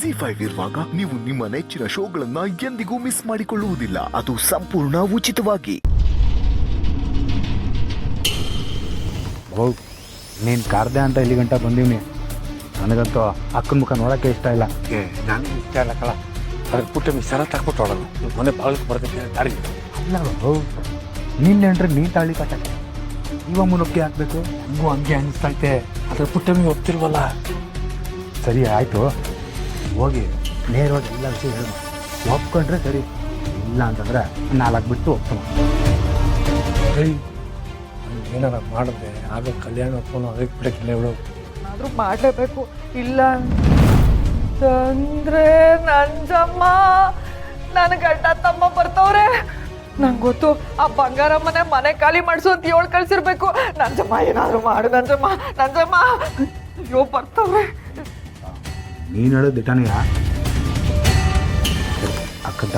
ZEE5 ಇರುವಾಗ ನೀವು ನಿಮ್ಮ ನೆಚ್ಚಿನ ಶೋಗಳನ್ನ ಎಂದಿಗೂ ಮಿಸ್ ಮಾಡಿಕೊಳ್ಳುವುದಿಲ್ಲ. ಅದು ಸಂಪೂರ್ಣ ಉಚಿತವಾಗಿ. ನೀನು ಕಾರ್ದೆ ಅಂತ ಇಲ್ಲಿ ಗಂಟ ಬಂದೀನಿ. ನನಗಂತೂ ಅಕ್ಕನ ಮುಖ ನೋಡೋಕ್ಕೆ ಇಷ್ಟ ಇಲ್ಲ. ನಾನು ಇಷ್ಟ ಇಲ್ಲ ಕಳ. ಅದ್ರ ಪುಟ್ಟ ಮಿಸ್ಸರ ತಕ್ಬಿಟ್ಟೋಳಲ್ಲ ಮನೆ ಬಾಗಿಲು ಬರ್ತೈತೆ ದಾರಿ ಅಲ್ಲ ನೀನೇನ್ರಿ ನೀ ತಾಳಿ ಕಟ್ಟಕ್ಕೆ ಇವ ಮುನಕ್ಕೆ ಹಾಕ್ಬೇಕು. ಹಂಗೂ ಹಂಗೆ ಅನಿಸ್ತೈತೆ. ಅದ್ರ ಪುಟ್ಟಮಿ ಒಪ್ತಿಲ್ವಲ್ಲ. ಸರಿ ಆಯಿತು, ಹೋಗಿ ನೇರವಾಗಿ ಎಲ್ಲ ವಿಷಯ ಹೇಳು. ಒಪ್ಕೊಂಡ್ರೆ ಸರಿ, ಇಲ್ಲ ಅಂತಂದ್ರೆ 4 ಬಿಟ್ಟು ಒಪ್ಕೊಂಡು ಏನಾರ ಮಾಡಿದ್ರೆ ಆಗ ಕಲ್ಯಾಣ ಒಪ್ಕೊಂಡು ಅದಕ್ಕೆ ಬಿಡಕ್ಕಿಲ್ಲ ಇವಳು. ಆದರೂ ಮಾಡಲೇಬೇಕು. ಇಲ್ಲ ತಂದ್ರೆ ನಂಜಮ್ಮ ನನ್ನ ಗಂಡ ತಮ್ಮ ಬರ್ತವ್ರೆ. ನಂಗೆ ಗೊತ್ತು ಆ ಬಂಗಾರ ಮನೆ ಖಾಲಿ ಮಾಡಿಸು ಅಂತ ಹೇಳಿ ಕಳ್ಸಿರ್ಬೇಕು. ನಂಜಮ್ಮ ಏನಾದರೂ ಮಾಡು ನಂಜಮ್ಮ. ನಂಜಮ್ಮ ಅಯ್ಯೋ ಬರ್ತವ್ರೆ. ನೀನು ಹೇಳೋದು ದಿಟಾನೆಯ ಅಕ್ಕಂತ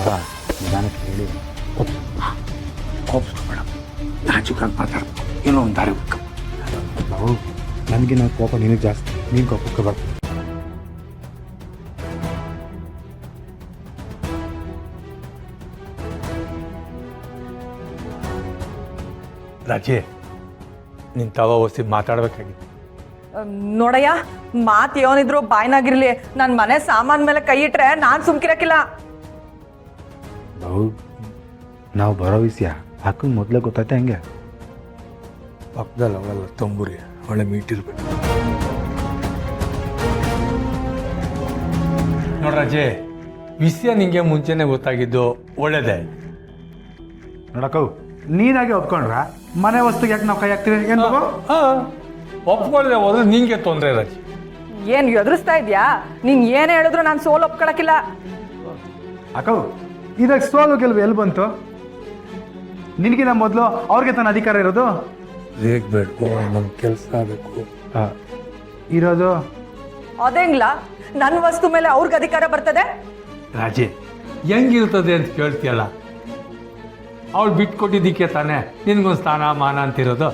ನಿಧಾನಕ್ಕೆ ಹೇಳಿ ಕೋಪಿಸ್ಬೇಡ, ನಾಜುಕಾಗಿ ಮಾತಾಡ್ಬೇಕು. ಏನೋ ಒಂದು ದಾರಿ ಬೇಕು. ನನಗೆ ನಾನು ಕೋಪ ನಿನಗೆ ಜಾಸ್ತಿ, ನೀನು ಕೋಪಕ್ಕೆ ಬರ್ತೀನಿ. ರಾಜಿ, ನಿನ್ನ ತವ ಓಸಿ ಮಾತಾಡ್ಬೇಕಾಗಿತ್ತು. ನೋಡಯ್ಯ, ಮಾತು ಏನಿದ್ರು ಬಾಯ್ನಾಗಿರ್ಲಿ. ನನ್ನ ಮನೆ ಸಾಮಾನ್ ಮೇಲೆ ಕೈ ಇಟ್ರೆ ನಾನು ಸುಮ್ಕಿರಕ್ಕಿಲ್ಲ. ನಾವು ಬರೋ ವಿಷಯ ಅಕ್ಕನ ಮೊದಲೇ ಗೊತ್ತೈತೆ. ಹಂಗೆ ಪಕ್ಕದಲ್ಲಿ ಅವಳೆಲ್ಲ ತಂಬೂರಿ ಒಳ್ಳೆ ಮೀಟಿರ್ಬೇಕು. ನೋಡ್ರಾಜೆ, ವಿಷಯ ನಿಂಗೆ ಮುಂಚೆನೆ ಗೊತ್ತಾಗಿದ್ದು ಒಳ್ಳೇದೇ. ನೋಡಕ್ಕವು ನೀನಾಗೆ ಒಪ್ಕೊಂಡ್ರ ಮನೆ ವಸ್ತುಗೆ ಯಾಕೆ ನಾವು ಕೈ ಹಾಕ್ತೀವಿ? ಏನು ಒಪ್ಕೊಳ್ಳದೆ ಹೋದ್ರೆ ನಿಂಗೆ ತೊಂದರೆ ರಾಜಿ. ಏನ್ ಎದುರಿಸ್ತಾ ಇದ್ಯಾ? ನೀನ್ ಏನ್ ಹೇಳಿದ್ರು ನಾನು ಸೋಲು ಒಪ್ಕೊಳಕಿಲ್ಲ. ಅಕ್ಕವು ಇದಾಗ ಸೋಲು ಗೆಲುವು ಎಲ್ಲಿ ಬಂತು? ನಿನಗಿನ ಮೊದಲು ಅವ್ರಿಗೆ ತನ್ನ ಅಧಿಕಾರ ಇರೋದು. ಬೇಕು, ನಮ್ಮ ಕೆಲಸ ಆಗಬೇಕು ಇರೋದು. ಅದೇಂಗ್ಲ ನನ್ನ ವಸ್ತು ಮೇಲೆ ಅವ್ರಿಗೆ ಅಧಿಕಾರ ಬರ್ತದೆ? ರಾಜೆ, ಹೆಂಗಿರ್ತದೆ ಅಂತ ಕೇಳ್ತೀಯಲ್ಲ, ಅವಳು ಬಿಟ್ಕೊಟ್ಟಿದ್ದಕ್ಕೆ ತಾನೇ ನಿನ್ಗೊಂದು ಸ್ಥಾನ ಮಾನ ಅಂತಿರೋದು.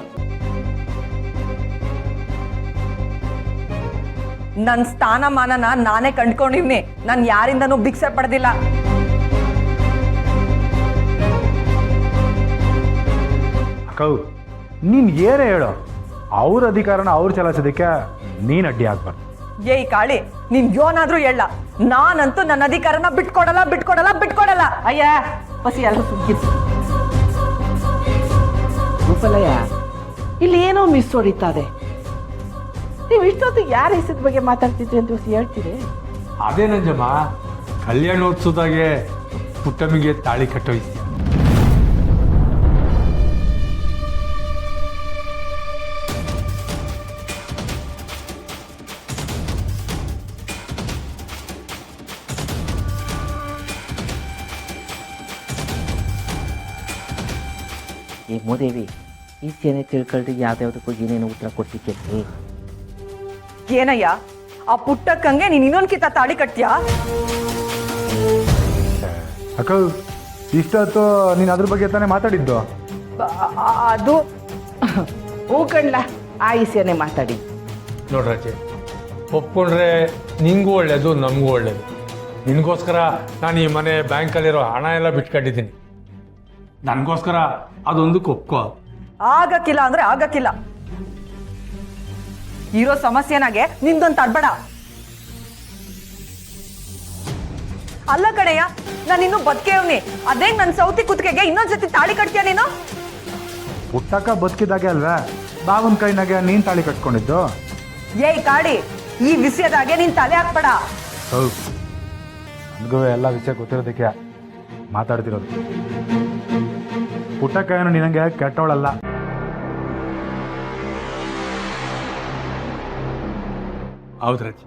ನನ್ನ ಸ್ಥಾನಮಾನನ ನಾನೇ ಕಂಡ್ಕೊಂಡಿವ್ನಿ. ನಾನು ಯಾರಿಂದನೂ ಭಿಕ್ಷೆ ಪಡೆದಿಲ್ಲ. ಅಕ್ಕವು ನೀನು ಏನೇ ಹೇಳು, ಅವ್ರ ಅಧಿಕಾರನ ಅವ್ರು ಚಲಾಯಿಸೋದಕ್ಕೆ ನೀನು ಅಡ್ಡಿ ಆಗ್ಬಾರ್ದು. ಏಯ್ ಕಾಳಿ, ನೀನ್ ಯೋನಾದ್ರೂ ಹೇಳ, ನಾನಂತೂ ನನ್ನ ಅಧಿಕಾರನ ಬಿಟ್ಕೊಡಲ್ಲ. ಅಯ್ಯ ಬಸಿ ಎಲ್ಲ ಸುಗ್ಗಿತ್ತು ಗೋಪಾಲಯ್ಯ, ಇಲ್ಲಿ ಏನೋ ಮಿಸ್ ಹೊಡಿತಾದೆ. ನೀವು ಇಷ್ಟೊತ್ತಿಗೆ ಯಾರ ಹೆಸದ ಬಗ್ಗೆ ಮಾತಾಡ್ತಿದ್ರಿ ಅಂತ ಹೇಳ್ತೀರಿ? ಅದೇ ನಂಜಮ್ಮ, ಕಲ್ಯಾಣೋತ್ಸವದಾಗೆ ಪುಟ್ಟಮಿಗೆ ತಾಳಿ ಕಟ್ಟೋಯ್ತೀಯ. ಈ ಮೋದೇವಿ ಈಚೆನೆ ತಿಳ್ಕೊಳ್ರಿ ಯಾವ್ದಾವ್ದಕ್ಕೂ ಏನೇನು ಉತ್ತರ ಕೊಡ್ತಿದ್ದೆ. ಏನಯ್ಯ, ಆ ಪುಟ್ಟಕ್ಕಂಗೆ ನೀನ್ ಇನ್ನೊಂದ್ಕಿತ ತಾಳಿ ಕಟ್ತೀಯಾ? ಅಕ್ಕವು ಇಷ್ಟೊತ್ತು ನೀನು ಅದ್ರ ಬಗ್ಗೆ ತಾನೇ ಮಾತಾಡಿದ್ದು. ಅದು ಹೂ ಕಣ್ಲ, ಆ ಈಸೆನೆ ಮಾತಾಡಿ. ನೋಡ್ರಾಜೆ, ಒಪ್ಕೊಂಡ್ರೆ ನಿಂಗೂ ಒಳ್ಳೇದು, ನಮಗೂ ಒಳ್ಳೇದು. ನಿನಗೋಸ್ಕರ ನಾನು ಈ ಮನೆ ಬ್ಯಾಂಕಲ್ಲಿರೋ ಹಣ ಎಲ್ಲ ಬಿಟ್ಕೊಂಡಿದ್ದೀನಿ. ನನಗೋಸ್ಕರ ಅದೊಂದಕ್ಕೆ ಒಪ್ಕೋ. ಆಗಕ್ಕಿಲ್ಲ ಅಂದ್ರೆ ಆಗಕ್ಕಿಲ್ಲ. ಇರೋ ಸಮಸ್ಯೆನಾಗೆ ನಿಂದೊಂದು ತಡ್ಬೇಡ. ಅಲ್ಲ ಕಣಯ್ಯ, ನಾನು ಇನ್ನು ಬದುಕೇವ್ನಿ. ಅದೇ ನನ್ನ ಸೌತಿ ಕುತ್ತಿಗೆಗೆ ಇನ್ನೊಂದ್ಸತಿ ತಾಳಿ ಕಟ್ತೀಯ ನೀನು? ಹುಟ್ಟಕ್ಕ ಬದುಕಿದಾಗೆ ಅಲ್ವೇ ಬಾವನ್ ಕೈನಾಗೆ ನೀನು ತಾಳಿ ಕಟ್ಕೊಂಡಿದ್ದು. ಏಯ್ ಕಾಡಿ, ಈ ವಿಷಯದಾಗೆ ನೀನ್ ತಲೆ ಹಾಕ್ಬೇಡ. ಹೌದು, ನನಗೂ ಎಲ್ಲ ವಿಷಯ ಗೊತ್ತಿರೋದಕ್ಕೆ ಮಾತಾಡ್ತಿರೋದು. ಪುಟ್ಟಕ್ಕ ಏನು ನಿನಗೆ ಕೆಟ್ಟವಳಲ್ಲ. ಹೌದು ರಾಜಿ,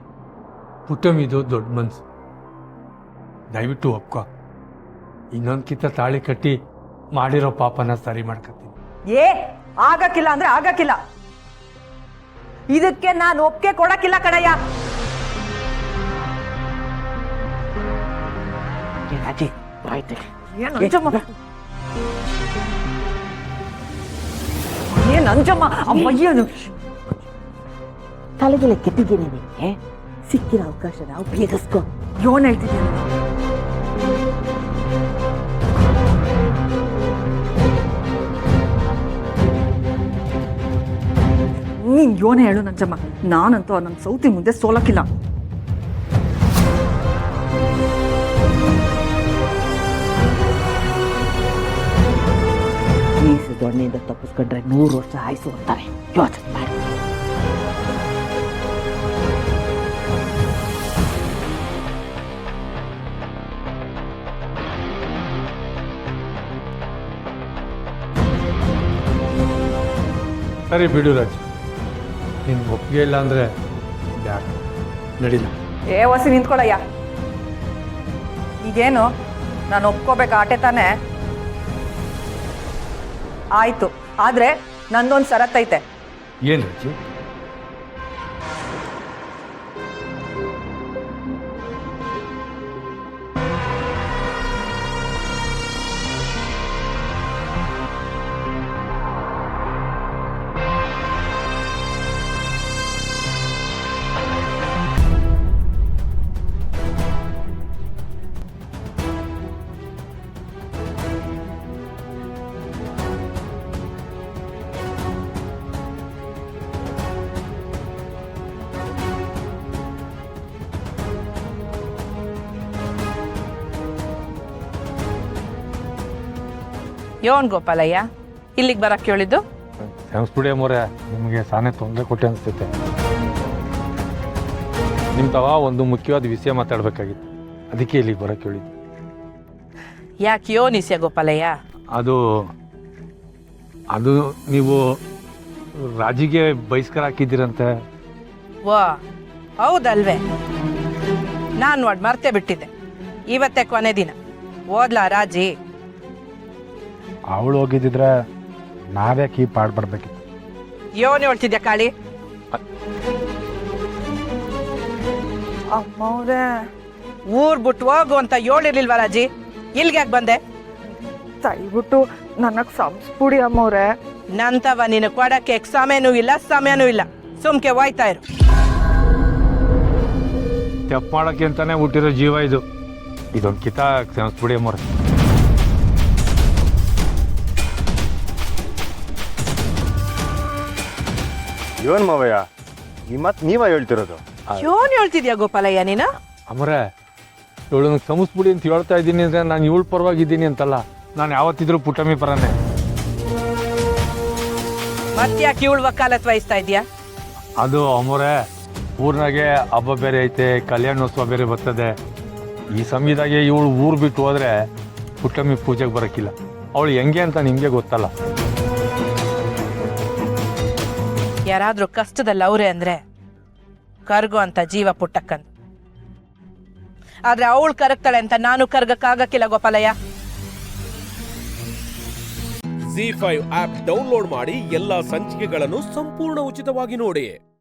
ಪುಟ್ಟಮಿದು ದೊಡ್ಡ ಮನ್ಸು. ದಯವಿಟ್ಟು ಒಪ್ಕೋ. ಇನ್ನೊಂದ್ಕಿಂತ ತಾಳಿ ಕಟ್ಟಿ ಮಾಡಿರೋ ಪಾಪನ ಸರಿ ಮಾಡ್ಕೊತೀನಿ. ಏ ಆಗಕ್ಕಿಲ್ಲ ಅಂದ್ರೆ ಆಗಕ್ಕಿಲ್ಲ. ಇದಕ್ಕೆ ನಾನು ಒಪ್ಪಿಗೆ ಕೊಡಕ್ಕಿಲ್ಲ ಕಣಯ್ಯ. ರಾಜಿ ಆಯ್ತು. ಏನ್ ಅಂಜಮ್ಮ ಅಮ್ಮಯ್ಯನು. ತಲೆಗೆಲ್ಲ ಕೆಟ್ಟಿದ್ದೀನಿ ನಿನಗೆ. ಸಿಕ್ಕಿರೋ ಅವಕಾಶನ ಉಪಯೋಗಿಸ್ಕೊ. ಯೋನ್ ಹೇಳ್ತಿದ್ಯಾ ನೀನ್ ಯೋನೇ ಹೇಳು ನಂಜಮ್ಮ. ನಾನಂತೂ ನನ್ನ ಸೌತಿ ಮುಂದೆ ಸೋಲಕ್ಕಿಲ್ಲ. ಮೀಸು ದೊಣ್ಣೆಯಿಂದ ತಪ್ಪಿಸ್ಕೊಂಡ್ರೆ 100 ವರ್ಷ ಆಯ್ಸು ಅಂತಾರೆ. ಯೋಚನೆ ಮಾಡಿ. ಸರಿ ಬಿಡು ರಾಜ್, ನಿನ್ ಒಪ್ಪಿಗೆ ಇಲ್ಲ ಅಂದರೆ ಯಾಕೆ ನಡಿಲ್ಲ. ವಸಿ ನಿಂತ್ಕೊಳ್ಳಯ್ಯ. ಈಗೇನು ನಾನು ಒಪ್ಕೋಬೇಕು ಆಟೆ ತಾನೆ? ಆಯ್ತು, ಆದ್ರೆ ನಂದೊಂದು ಷರತ್ತೈತೆ. ಏನು ರಾಜು? ಯೋನ್ ಗೋಪಾಲಯ್ಯ ಇಲ್ಲಿಗೆ ಬರಕ್ಕೆ ಹೇಳಿದ್ದು? ಕ್ಷಮಿಸ್ಬಿಡಿ ಅಮ್ಮೋರೆ, ನಿಮಗೆ ಸಾನೆ ತೊಂದರೆ ಕೊಟ್ಟೆ ಅನಿಸ್ತೈತೆ. ನಿಮ್ಮ ತವ ಒಂದು ಮುಖ್ಯವಾದ ವಿಷಯ ಮಾತಾಡಬೇಕಾಗಿತ್ತು, ಅದಕ್ಕೆ ಇಲ್ಲಿಗೆ ಬರೋಕ್ಕೆ ಹೇಳಿದ್ದು. ಯಾಕೆ ಯೋನ್ ಇಸ್ಯ ಗೋಪಾಲಯ್ಯ? ಅದು ಅದು ನೀವು ರಾಜಿಗೆ ಬಹಿಷ್ಕಾರ ಹಾಕಿದ್ದೀರಂತೆ. ವಾ ಹೌದಲ್ವೇ? ನಾನು ನೋಡಿ ಮರ್ತೇ ಬಿಟ್ಟಿದ್ದೆ. ಇವತ್ತೇ ಕೊನೆ ದಿನ. ಓದ್ಲಾ ರಾಜಿ? ಅವಳು ಹೋಗಿದ್ದಿದ್ರೆ ನಾವೇ ಕೀಪ್ ಆಡ್ಬರ್ಬೇಕಿತ್ತು. ಯೋನ್ ಹೇಳ್ತಿದ್ಯಾ ಕಾಳಿ? ಅಮ್ಮವ್ರೆ, ಊರ್ ಬಿಟ್ಟು ಹೋಗು ಅಂತ ಹೇಳಿರ್ಲಿಲ್ವಾ ರಾಜಿ? ಇಲ್ಗೆ ಯಾಕೆ ಬಂದೆ? ದಯವಿಟ್ಟು ನನಗ್ ಸಂಸ್ಬಿಡಿ ಅಮ್ಮವ್ರೆ. ನಂತವ ನೀನು ಕೊಡಕ್ಕೆ ಸಮಯನೂ ಇಲ್ಲ ಸಮಯನೂ ಇಲ್ಲ. ಸುಮ್ಕೆ ಹೋಯ್ತಾ ಇರು. ತಪ್ಪು ಮಾಡೋಕ್ಕೆ ಅಂತಾನೆ ಹುಟ್ಟಿರೋ ಜೀವ ಇದು. ಇದೊಂದು ಕಿತ ಕ್ಷಮಿಸ್ಬಿಡಿ ಅಮ್ಮೋರೆ. ಇವನ್ ಮಾವಯ್ಯ, ನೀವ ಹೇಳ್ತಿರೋದು? ಯೋನ್ ಹೇಳ್ತಿದ್ಯಾ ಗೋಪಾಲಯ್ಯ ನೀನು? ಅಮ್ಮರೆ, ಇವಳನ್ನ ಕ್ಷಮಿಸ್ಬಿಡಿ ಅಂತ ಹೇಳ್ತಾ ಇದ್ದೀನಿ ಅಂದರೆ ನಾನು ಇವಳು ಪರವಾಗಿದ್ದೀನಿ ಅಂತಲ್ಲ, ನಾನು ಯಾವತ್ತಿದ್ರೂ ಪುಟ್ಟಮ್ಮಿ ಪರನೇ. ಮತ್ತ್ಯಾಕೆ ಇವಳು ವಕಾಲತ್ ವಹಿಸ್ತಾ ಇದೆಯಾ? ಅದು ಅಮ್ಮರೆ, ಊರಿನಾಗೆ ಹಬ್ಬ ಬೇರೆ ಐತೆ, ಕಲ್ಯಾಣೋತ್ಸವ ಬೇರೆ ಬರ್ತದೆ. ಈ ಸಮಯದಾಗೆ ಇವಳು ಊರು ಬಿಟ್ಟು ಹೋದರೆ ಪುಟ್ಟಮ್ಮಿ ಪೂಜೆಗೆ ಬರೋಕ್ಕಿಲ್ಲ. ಅವಳು ಹೆಂಗೆ ಅಂತ ನಿಮಗೆ ಗೊತ್ತಲ್ಲ. ಯಾರಾದ್ರೂ ಕಷ್ಟದಲ್ಲಿ ಅವ್ರೆ ಅಂದ್ರೆ ಕರ್ಗು ಅಂತ ಜೀವ ಪುಟ್ಟಕ್ಕಂದು. ಆದ್ರೆ ಅವಳು ಕರಗ್ತಾಳೆ ಅಂತ ನಾನು ಕರ್ಗಕ್ಕಾಗಕ್ಕಿಲ್ಲ ಗೋಪಾಲಯ್ಯ. ZEE5 ಆಪ್ ಡೌನ್ಲೋಡ್ ಮಾಡಿ ಎಲ್ಲಾ ಸಂಚಿಕೆಗಳನ್ನು ಸಂಪೂರ್ಣ ಉಚಿತವಾಗಿ ನೋಡಿ.